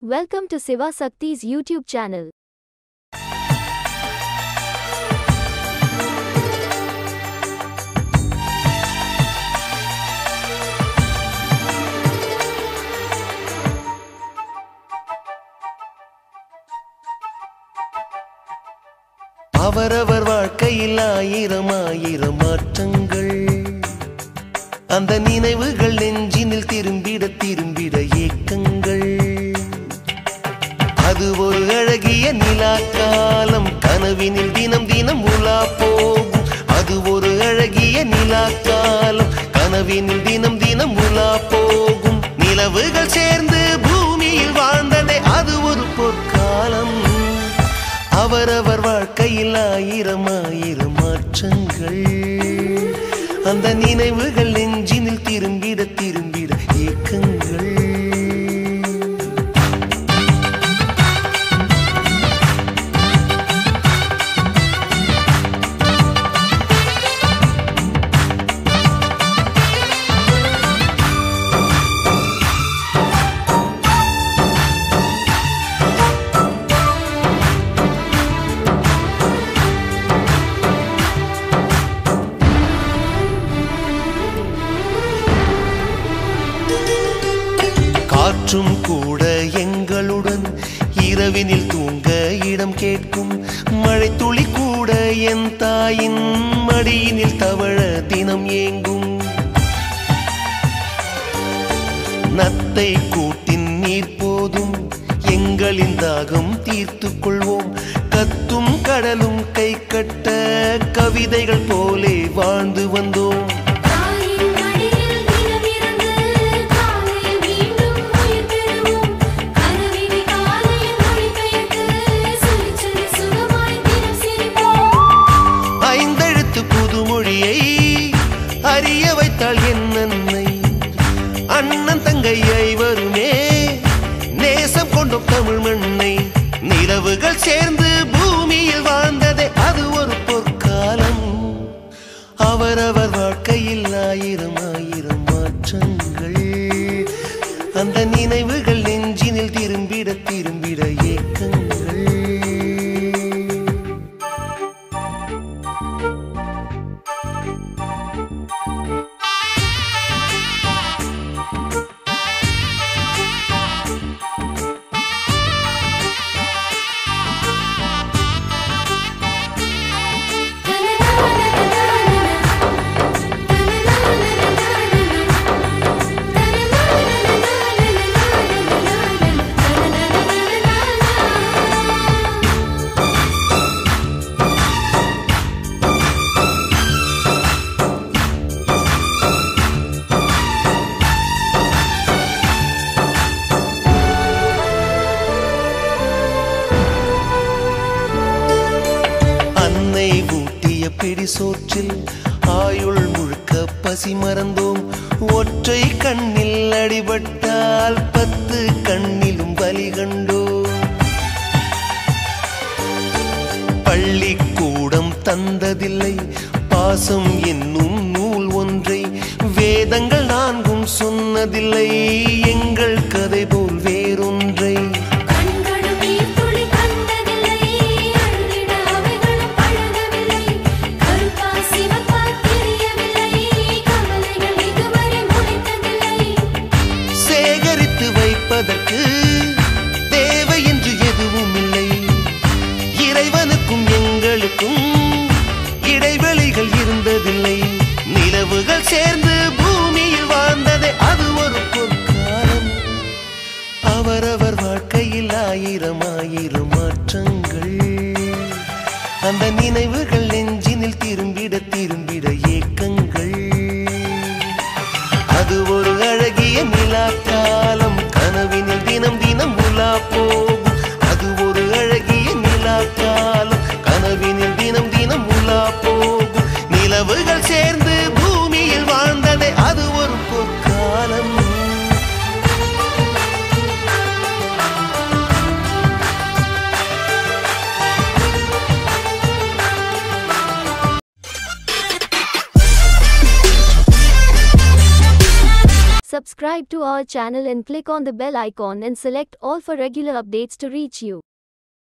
Welcome to Siva Sakti's YouTube channel. அவரவர் வாழ்க்கையில் ஆயிரம் ஆயிரம் மாற்றங்கள் அந்த நினைவுகள் நெஞ்சினில் திரும்பிட திரும்பிட ஏக்கங்கள் அது ஒரு அழகிய நிலாக்காலம் கனவினில் தினம் தினம் உலா போகும் அது ஒரு அழகிய நிலாக்காலம் கனவினில் தினம் தினம் உலா போகும் நிலவுகள் சேர்ந்து பூமியில் வாழ்ந்ததே அது ஒரு பொற்காலம் அவரவர் வாழ்க்கையில் ஆயிரம் ஆயிரம் மாற்றங்கள் அந்த நினைவுகள் நெஞ்சினில் திரும்பிட திரும்பிட ஏக்கங்கள் காற்றும் கூட எங்களுடன் இரவினில் தூங்க இடம் கேட்கும் மழை துளி கூட என் தாயின் மடியினில் தவழ தினம் ஏங்கும் நத்தை கூட்டின் நீர் போதும் எங்களின் தாகம் தீர்த்துக் கொள்வோம் கத்தும் கடலும் கை கட்ட கவிதைகள் போலே வாழ்ந்து வந்தோம் அறிய வைத்தாள் என் அன்னை அண்ணன் தங்கை ஐவருமே நேசம் கொண்டோம் தமிழ் மண்ணை நிலவுகள் சேர்ந்து பூமியில் வாழ்ந்ததே அது ஒரு பொற்காலம் அவரவர் வாழ்க்கையில் ஆயிரம் ஆயிரம் மாற்றங்கள் அந்த நினைவுகள் நெஞ்சினில் திரும்பிட திரும்பிட ஏக்கங்கள் பிடி சோற்றில் ஆயுள் முழுக்க பசி மறந்தோம் ஒற்றை கண்ணில் அடிபட்டால் 10 கண்ணிலும் பலி கண்டோம் பள்ளிக்கூடம் தந்ததில்லை பாசம் என்னும் நூல் ஒன்றை வேதங்கள் 4 சொன்னதில்லை எங்கள் கதை போல் வேறொன்றை தேவை என்று எதுவும் இல்லை இறைவனுக்கும் எங்களுக்கும் இடைவெளிகள் இருந்ததில்லை நிலவுகள் சேர்ந்து பூமியில் வாழ்ந்ததே அது ஒரு பொற்காலம் அவரவர் வாழ்க்கையில் ஆயிரம் ஆயிரம் மாற்றங்கள் அந்த நினைவுகள் நெஞ்சினில் திரும்பிட திரும்பிட ஏக்கங்கள் அது ஒரு அழகிய நிலாக்காலம் கனவினில் தினம் தினம் உலா போகும் அது ஒரு அழகிய நிலாக்காலம் கனவினில் தினம் தினம் உலா போகும் நிலவுகள் சேர்ந்து பூமியில் வாழ்ந்ததே அது ஒரு பொற்காலம் subscribe to our channel and click on the bell icon and select all for regular updates to reach you.